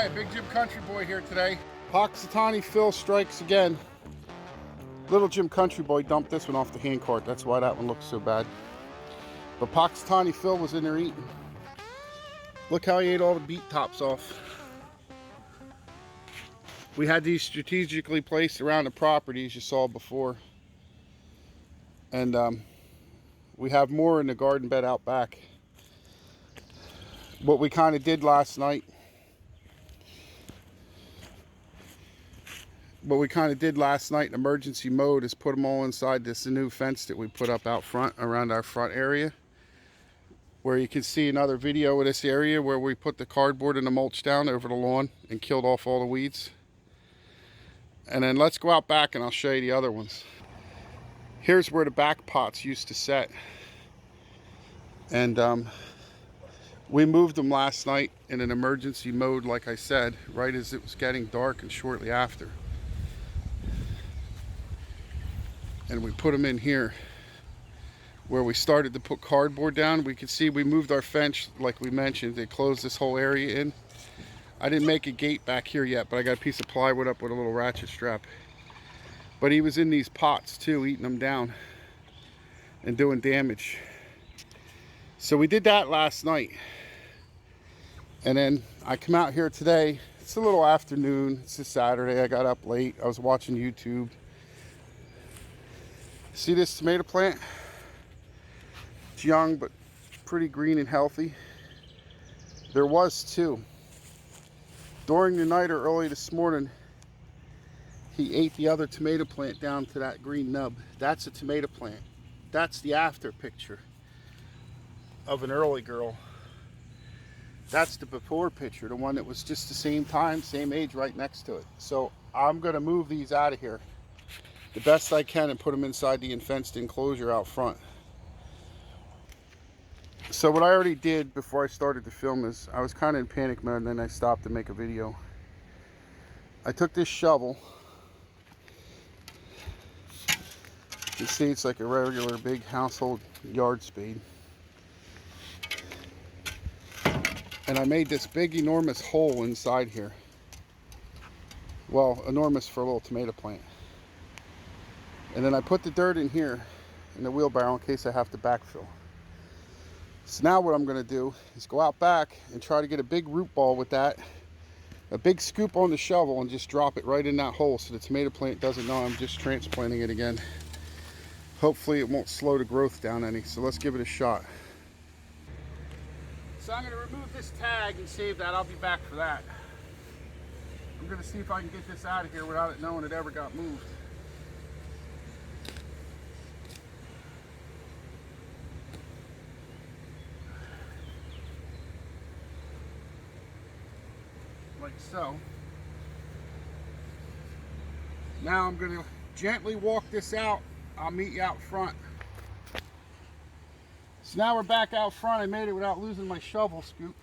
Alright, Big Jim Country Boy here today. Poxitani Phil strikes again. Little Jim Country Boy dumped this one off the hand cart. That's why that one looks so bad. But Poxitani Phil was in there eating. Look how he ate all the beet tops off. We had these strategically placed around the property, as you saw before. And we have more in the garden bed out back. What we kind of did last night, in emergency mode, is put them all inside this new fence that we put up out front around our front area, where you can see another video of this area where we put the cardboard and the mulch down over the lawn and killed off all the weeds. And then let's go out back and I'll show you the other ones. Here's where the back pots used to set, and we moved them last night in an emergency mode, like I said, right as it was getting dark and shortly after. And we put them in here where we started to put cardboard down. We could see we moved our fence, like we mentioned. They closed this whole area in. I didn't make a gate back here yet, but I got a piece of plywood up with a little ratchet strap. But he was in these pots too, eating them down and doing damage. So we did that last night. And then I come out here today. It's a little afternoon. It's a Saturday. I got up late. I was watching YouTube. See this tomato plant? It's young, but pretty green and healthy. There was two. During the night or early this morning, he ate the other tomato plant down to that green nub. That's a tomato plant. That's the after picture of an early girl. That's the before picture, the one that was just the same time, same age, right next to it. So I'm gonna move these out of here the best I can and put them inside the fenced enclosure out front. So what I already did before I started to film is, I was kind of in panic mode and then I stopped to make a video. I took this shovel. You can see it's like a regular big household yard spade. And I made this big enormous hole inside here. Well, enormous for a little tomato plant. And then I put the dirt in here in the wheelbarrow in case I have to backfill. So now what I'm going to do is go out back and try to get a big root ball with that, a big scoop on the shovel, and just drop it right in that hole so the tomato plant doesn't know I'm just transplanting it again. Hopefully it won't slow the growth down any, so let's give it a shot. So I'm going to remove this tag and save that. I'll be back for that. I'm going to see if I can get this out of here without it knowing it ever got moved. Like so. Now I'm going to gently walk this out. I'll meet you out front. So now we're back out front. I made it without losing my shovel scoop.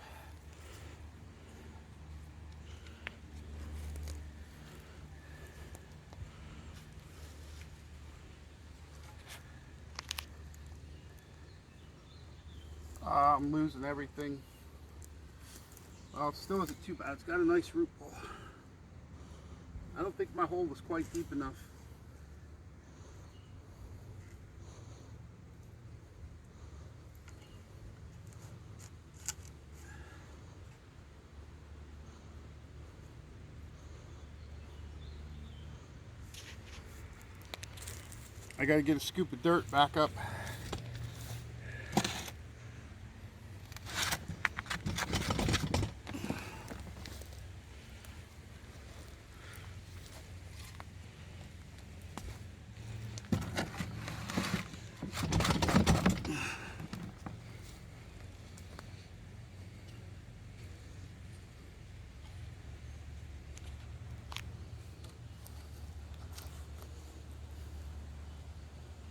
I'm losing everything. Well, it still isn't too bad. It's got a nice root ball. I don't think my hole was quite deep enough. I gotta get a scoop of dirt back up.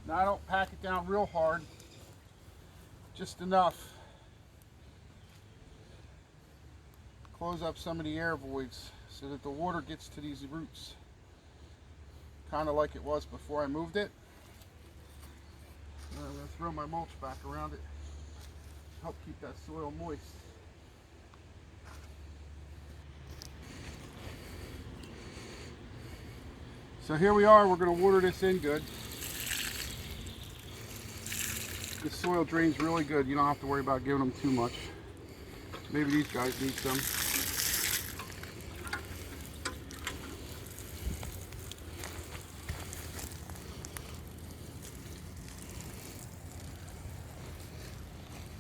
Now I don't pack it down real hard, just enough. Close up some of the air voids so that the water gets to these roots, kind of like it was before I moved it. I'm going to throw my mulch back around it, help keep that soil moist. So here we are, we're going to water this in good. The soil drains really good. You don't have to worry about giving them too much. Maybe these guys need some.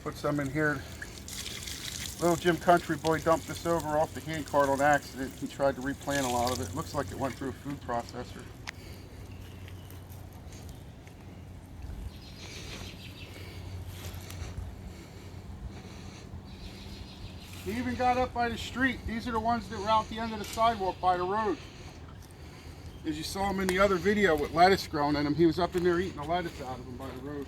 Put some in here. Little Jim Country Boy dumped this over off the hand cart on accident. He tried to replant a lot of it. Looks like it went through a food processor. He even got up by the street. These are the ones that were out the end of the sidewalk by the road. As you saw him in the other video with lettuce growing in him, he was up in there eating the lettuce out of them by the road.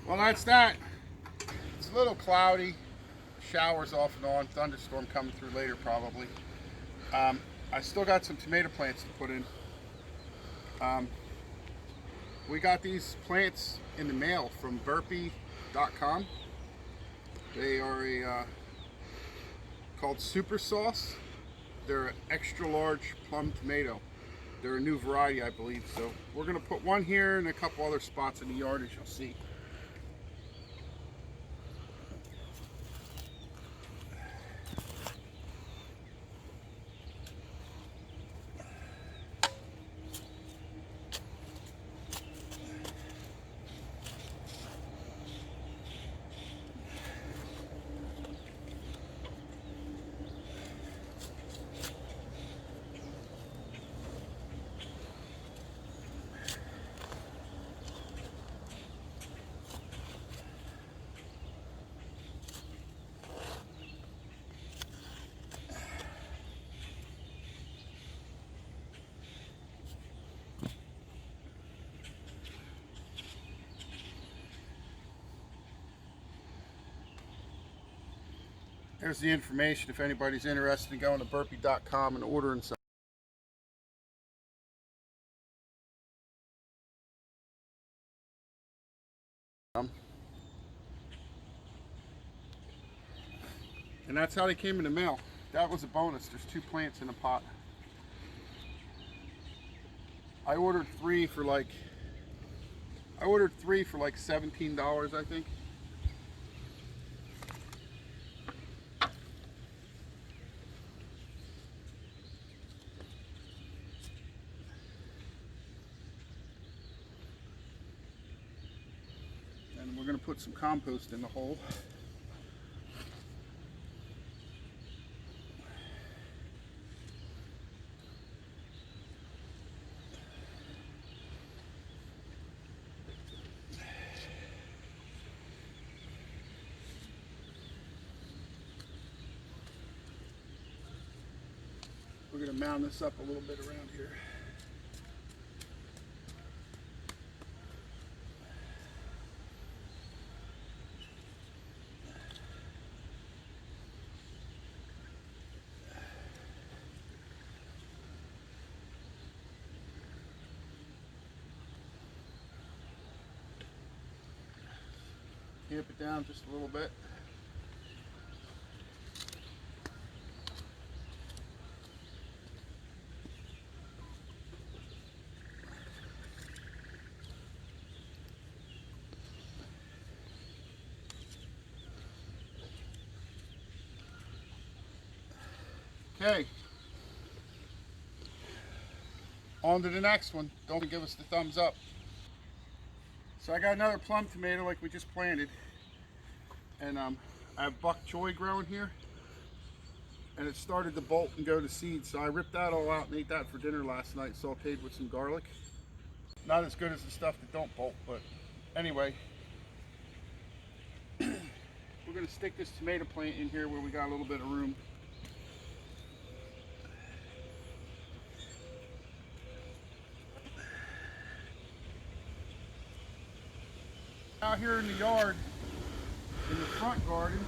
Well, that's that. It's a little cloudy. Showers off and on. Thunderstorm coming through later probably. I still got some tomato plants to put in. We got these plants in the mail from burpee.com. They are called Super Sauce. They're an extra large plum tomato. They're a new variety, I believe. So we're going to put one here and a couple other spots in the yard, as you'll see. There's the information if anybody's interested in going to burpee.com and ordering some. And that's how they came in the mail. That was a bonus. There's 2 plants in a pot. I ordered 3 for like $17, I think. And we're going to put some compost in the hole. We're going to mound this up a little bit around here. Tamp it down just a little bit. Okay, on to the next one. Don't give us the thumbs up. So I got another plum tomato like we just planted, and I have bok choy growing here, and it started to bolt and go to seed, so I ripped that all out and ate that for dinner last night, sauteed with some garlic. Not as good as the stuff that don't bolt, but anyway. We're going to stick this tomato plant in here where we got a little bit of room. Out here in the yard, in the front garden,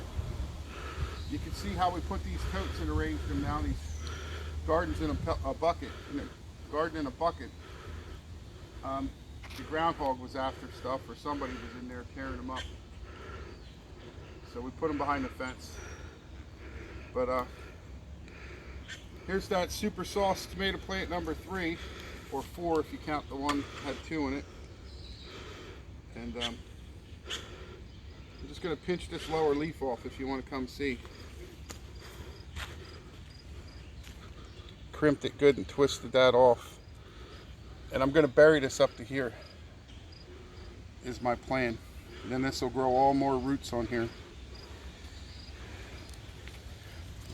You can see how we put these totes and arranged them now. These gardens in a bucket, garden in a bucket. The groundhog was after stuff, or somebody was in there tearing them up. So we put them behind the fence. But here's that super sauce tomato plant number 3, or 4 if you count the one that had 2 in it. And I'm just going to pinch this lower leaf off if you want to come see. Crimped it good and twisted that off. And I'm going to bury this up to here, is my plan. And then this will grow all more roots on here.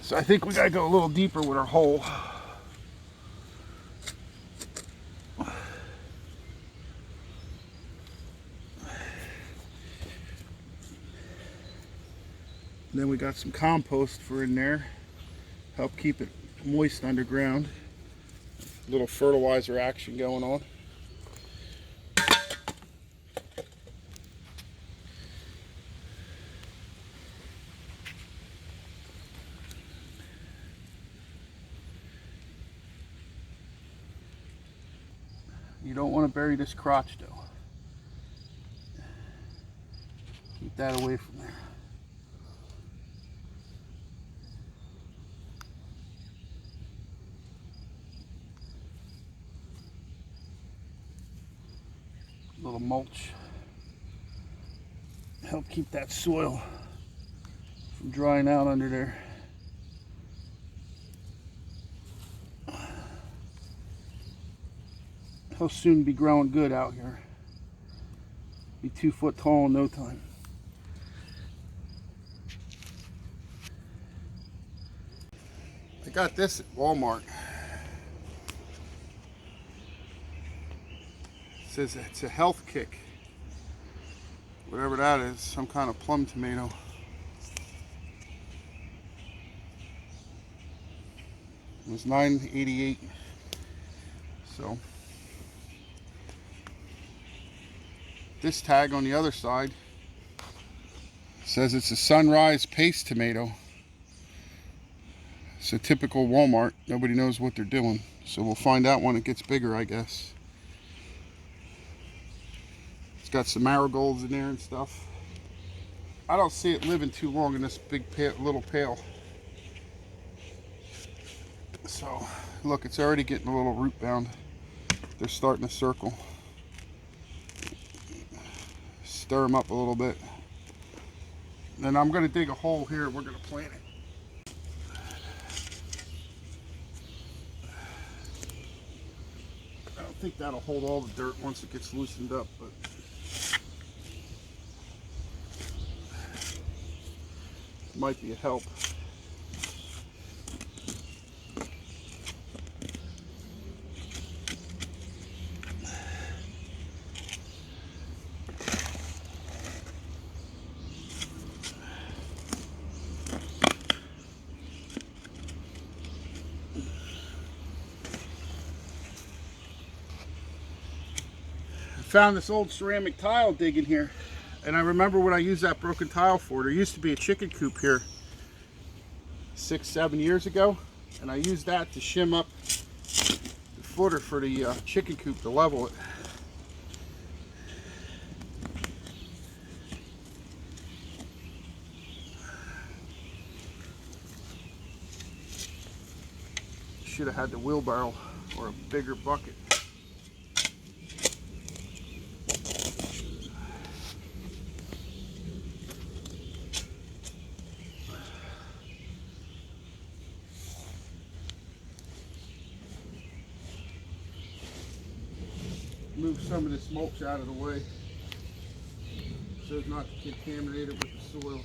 So I think we got to go a little deeper with our hole. And then we got some compost for in there, help keep it moist underground. A little fertilizer action going on. You don't want to bury this crotch though. Keep that away from there. A little mulch. Help keep that soil from drying out under there. He'll soon be growing good out here. Be 2 foot tall in no time. I got this at Walmart. It says it's a health kick. Whatever that is, some kind of plum tomato. It was $9.88. So this tag on the other side says it's a sunrise paste tomato. It's a typical Walmart. Nobody knows what they're doing. So we'll find out when it gets bigger, I guess. It's got some marigolds in there and stuff. I don't see it living too long in this big little pail. So look, it's already getting a little root bound. They're starting to circle. Stir them up a little bit. Then I'm going to dig a hole here. We're going to plant it. I don't think that'll hold all the dirt once it gets loosened up, but it might be a help. Found this old ceramic tile digging here, and I remember when I used that broken tile for. There used to be a chicken coop here 6-7 years ago, and I used that to shim up the footer for the chicken coop to level it. Should have had the wheelbarrow or a bigger bucket. Move some of this mulch out of the way so as not to contaminate it with the soil.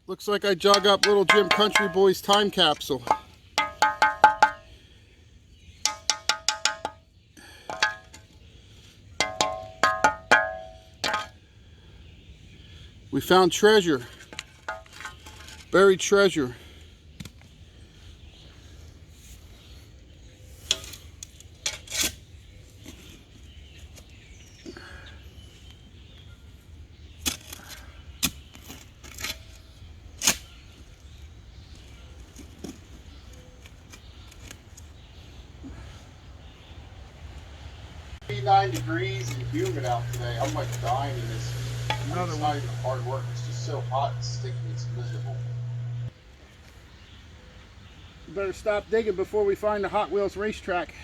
Looks like I dug up little Jim Country Boy's time capsule. We found treasure, buried treasure. Degrees and humid out today. I'm like dying in this. It's not even hard work. It's just so hot and sticky. It's miserable. We better stop digging before we find the Hot Wheels racetrack.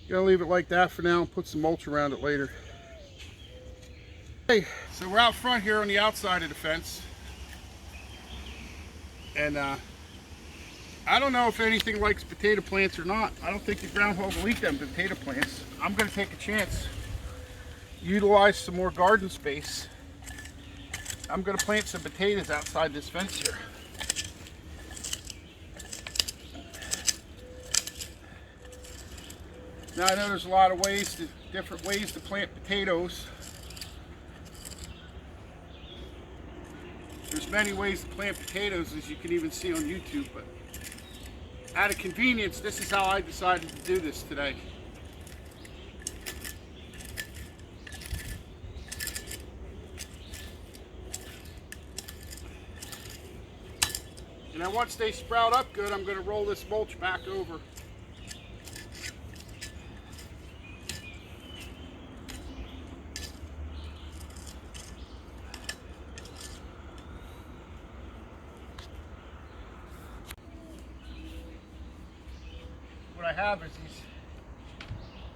Gonna leave it like that for now and put some mulch around it later. Hey, so we're out front here on the outside of the fence. And I don't know if anything likes potato plants or not. I don't think the groundhog will eat them potato plants. I'm gonna take a chance. Utilize some more garden space. I'm gonna plant some potatoes outside this fence here. Now I know there's a lot of different ways to plant potatoes. There's many ways to plant potatoes, as you can even see on YouTube, but out of convenience, this is how I decided to do this today. And then once they sprout up good, I'm going to roll this mulch back over. What I have is these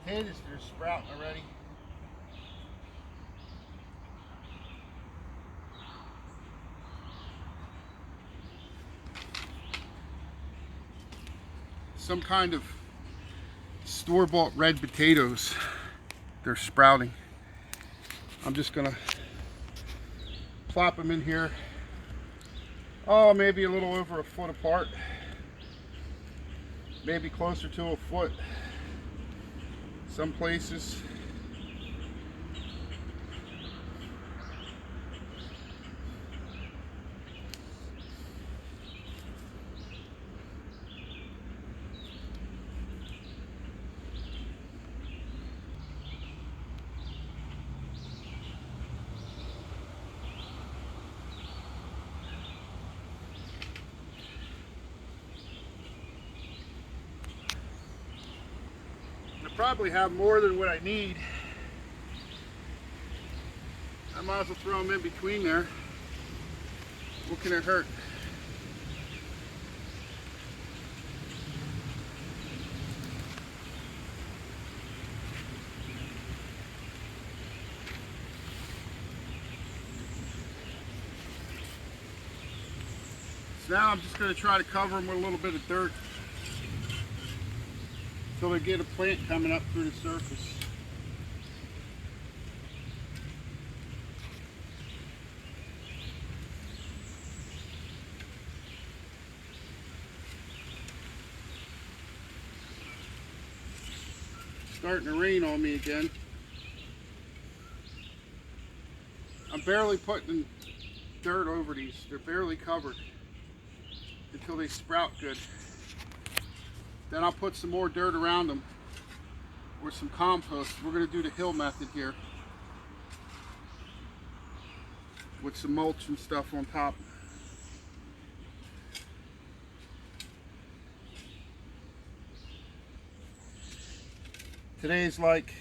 potatoes that are sprouting already. Some kind of store-bought red potatoes. They're sprouting. I'm just gonna plop them in here. Oh, maybe a little over a foot apart. Maybe closer to a foot. Some places. Probably have more than what I need. I might as well throw them in between there. What can it hurt? So now I'm just going to try to cover them with a little bit of dirt until they get a plant coming up through the surface. Starting to rain on me again. I'm barely putting dirt over these. They're barely covered until they sprout good. Then I'll put some more dirt around them or some compost. We're going to do the hill method here with some mulch and stuff on top. Today's like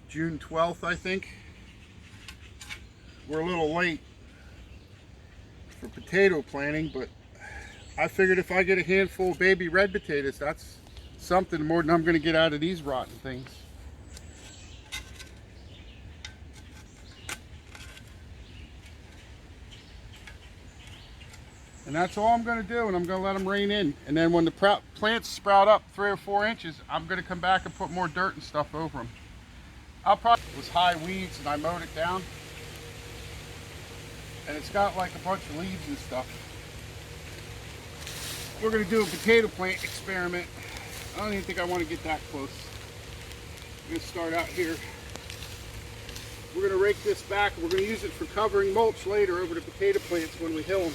June 12th, I think. We're a little late for potato planting, but I figured if I get a handful of baby red potatoes, that's something more than I'm going to get out of these rotten things. And that's all I'm going to do, and I'm going to let them rain in. And then when the plants sprout up 3 or 4 inches, I'm going to come back and put more dirt and stuff over them. It was high weeds and I mowed it down. And it's got like a bunch of leaves and stuff. We're going to do a potato plant experiment. I don't even think I want to get that close. I'm going to start out here. We're going to rake this back. We're going to use it for covering mulch later over the potato plants when we hill them.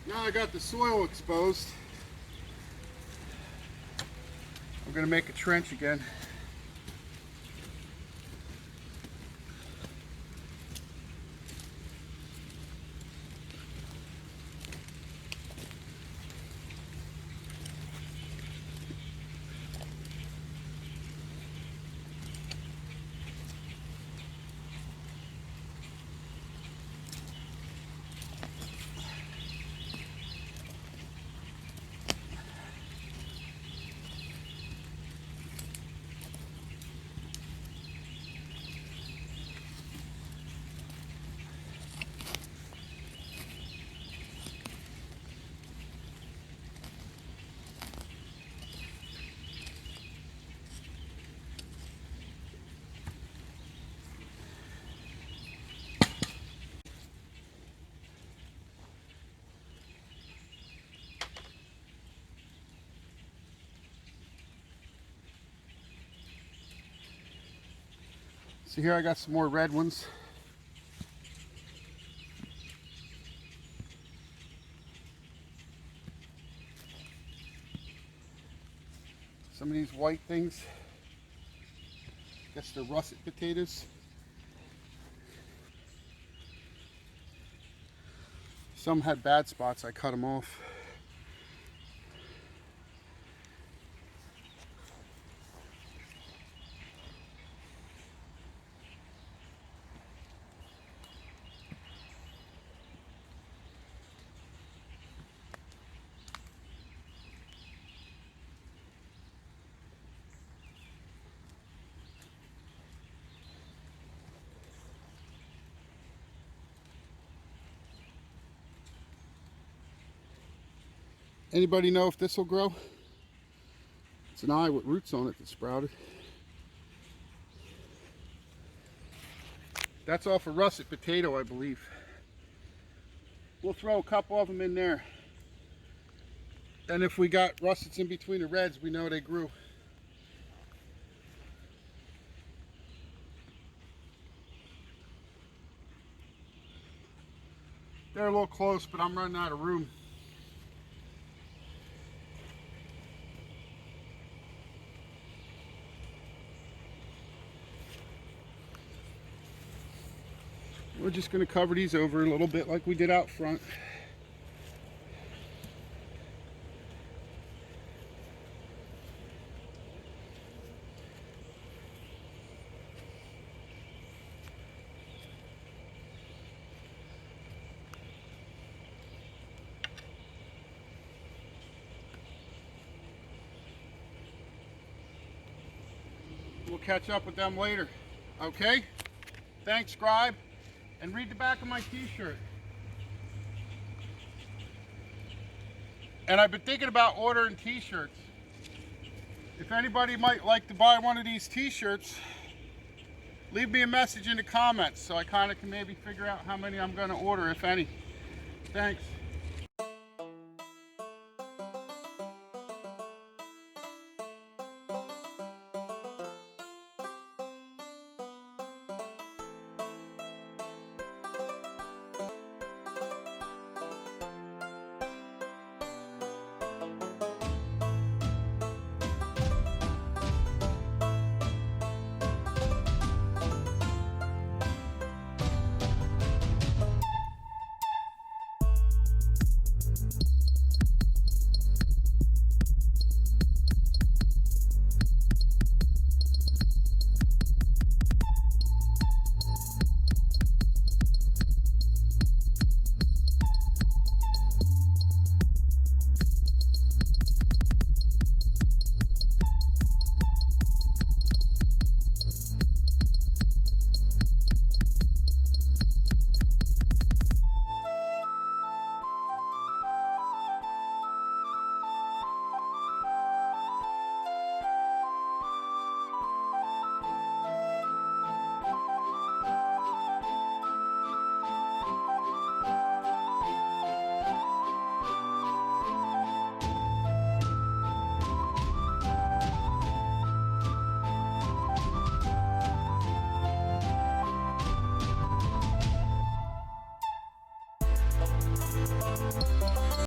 Now I got the soil exposed. I'm going to make a trench again. So here I got some more red ones. Some of these white things, I guess they're russet potatoes. Some had bad spots, I cut them off. Anybody know if this will grow? It's an eye with roots on it that sprouted. That's off a russet potato, I believe. We'll throw a couple of them in there. And if we got russets in between the reds, we know they grew. They're a little close, but I'm running out of room. We're just going to cover these over a little bit like we did out front. We'll catch up with them later. Okay? Thanks, Scribe. And read the back of my t-shirt. And I've been thinking about ordering t-shirts. If anybody might like to buy one of these t-shirts, leave me a message in the comments so I kind of can maybe figure out how many I'm going to order, if any. Thanks.